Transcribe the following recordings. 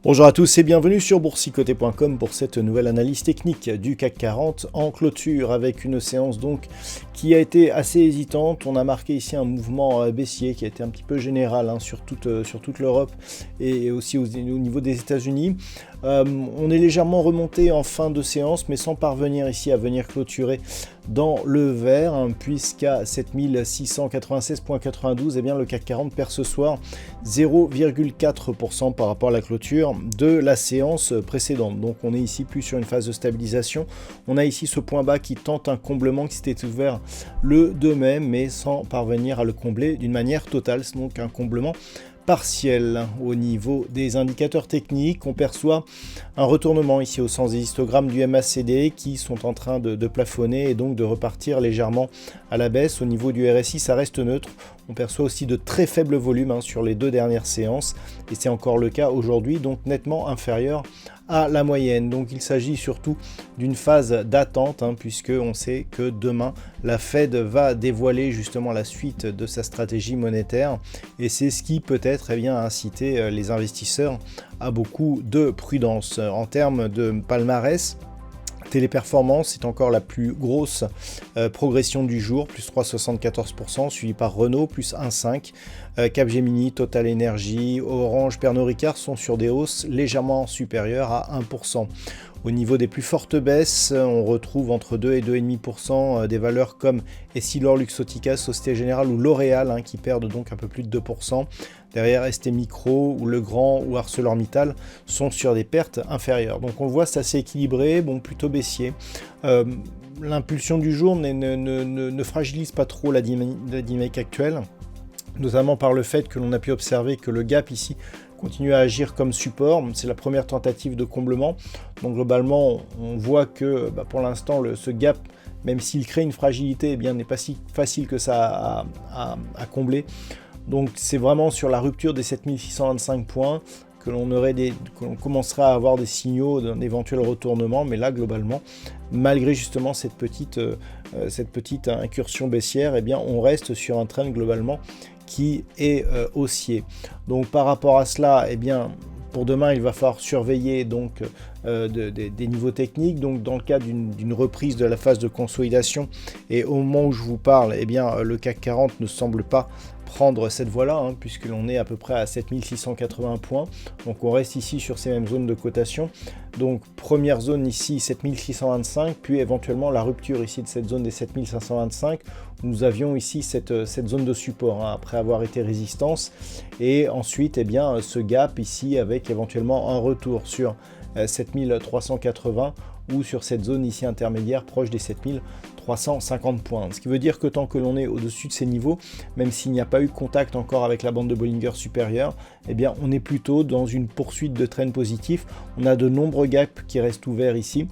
Bonjour à tous et bienvenue sur boursicoté.com pour cette nouvelle analyse technique du CAC 40 en clôture avec une séance donc qui a été assez hésitante. On a marqué ici un mouvement baissier qui a été un petit peu général sur toute l'Europe et aussi au niveau des États-Unis. On est légèrement remonté en fin de séance mais sans parvenir ici à venir clôturer dans le vert puisqu'à 7696,92 eh bien le CAC 40 perd ce soir 0,4% par rapport à la clôture de la séance précédente. Donc on est ici plus sur une phase de stabilisation. On a ici ce point bas qui tente un comblement qui s'était ouvert le 2 mai mais sans parvenir à le combler d'une manière totale. C'est donc un comblement partiel. Au niveau des indicateurs techniques, on perçoit un retournement ici au sens des histogrammes du MACD qui sont en train de plafonner et donc de repartir légèrement à la baisse. Au niveau du RSI, ça reste neutre. On perçoit aussi de très faibles volumes sur les deux dernières séances et c'est encore le cas aujourd'hui, donc nettement inférieur à la moyenne. Donc il s'agit surtout d'une phase d'attente puisque on sait que demain la Fed va dévoiler justement la suite de sa stratégie monétaire et c'est ce qui peut-être a incité les investisseurs à beaucoup de prudence. En termes de palmarès, Téléperformance est encore la plus grosse progression du jour, plus 3,74%, suivi par Renault, plus 1,5%. Capgemini, Total Energy, Orange, Pernod Ricard sont sur des hausses légèrement supérieures à 1%. Au niveau des plus fortes baisses, on retrouve entre 2 et 2,5% des valeurs comme Essilor-Luxottica, Société Générale ou L'Oréal qui perdent donc un peu plus de 2%. Derrière, ST Micro ou Legrand ou ArcelorMittal sont sur des pertes inférieures. Donc on voit c'est assez équilibré, bon plutôt baissier. L'impulsion du jour ne fragilise pas trop la dynamique actuelle, notamment par le fait que l'on a pu observer que le gap ici continue à agir comme support. C'est la première tentative de comblement. Donc globalement, on voit que pour l'instant, ce gap, même s'il crée une fragilité, n'est pas si facile que ça à combler. Donc c'est vraiment sur la rupture des 7625 points que l'on commencera à avoir des signaux d'un éventuel retournement. Mais là, globalement, malgré justement cette petite incursion baissière, on reste sur un trend globalement qui est haussier. Donc par rapport à cela, pour demain, il va falloir surveiller donc des niveaux techniques. Donc dans le cas d'une reprise de la phase de consolidation, et au moment où je vous parle, le CAC 40 ne semble pas prendre cette voie-là, puisque l'on est à peu près à 7680 points. Donc on reste ici sur ces mêmes zones de cotation. Donc première zone ici 7625, puis éventuellement la rupture ici de cette zone des 7525. Nous avions ici cette zone de support après avoir été résistance. Et ensuite, ce gap ici avec éventuellement un retour sur 7380 ou sur cette zone ici intermédiaire proche des 7350 points. Ce qui veut dire que tant que l'on est au-dessus de ces niveaux, même s'il n'y a pas eu contact encore avec la bande de Bollinger supérieure, on est plutôt dans une poursuite de trend positif. On a de nombreux gaps qui restent ouverts ici.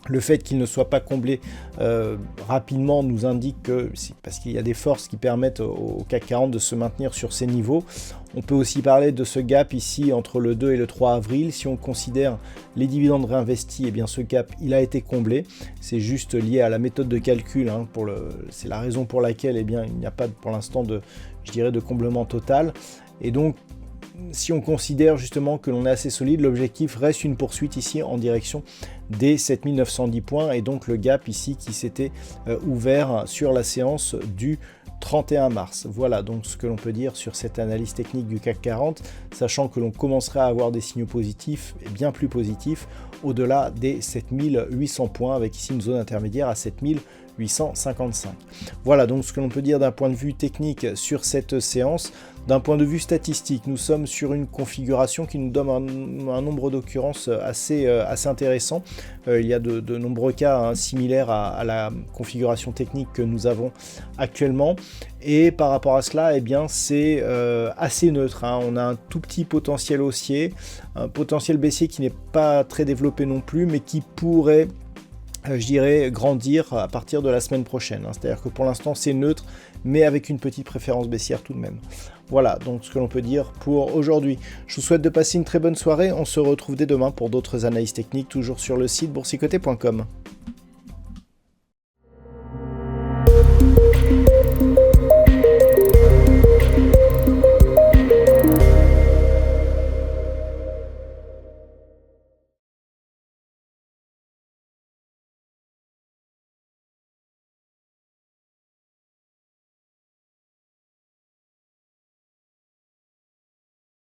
Le fait qu'il ne soit pas comblé rapidement nous indique que c'est parce qu'il y a des forces qui permettent au CAC 40 de se maintenir sur ces niveaux. On peut aussi parler de ce gap ici entre le 2 et le 3 avril. Si on considère les dividendes réinvestis, ce gap il a été comblé. C'est juste lié à la méthode de calcul. C'est la raison pour laquelle il n'y a pas pour l'instant de comblement total. Et donc si on considère justement que l'on est assez solide, l'objectif reste une poursuite ici en direction des 7910 points et donc le gap ici qui s'était ouvert sur la séance du 31 mars. Voilà donc ce que l'on peut dire sur cette analyse technique du CAC 40, sachant que l'on commencerait à avoir des signaux positifs et bien plus positifs au-delà des 7800 points avec ici une zone intermédiaire à 7855. Voilà donc ce que l'on peut dire d'un point de vue technique sur cette séance. D'un point de vue statistique, nous sommes sur une configuration qui nous donne un nombre d'occurrences assez intéressant. Il y a de nombreux cas similaires à la configuration technique que nous avons actuellement. Et par rapport à cela, c'est assez neutre. On a un tout petit potentiel haussier, un potentiel baissier qui n'est pas très développé non plus, mais qui pourrait je dirais, grandir à partir de la semaine prochaine. C'est-à-dire que pour l'instant, c'est neutre, mais avec une petite préférence baissière tout de même. Voilà, donc ce que l'on peut dire pour aujourd'hui. Je vous souhaite de passer une très bonne soirée. On se retrouve dès demain pour d'autres analyses techniques, toujours sur le site boursicoté.com.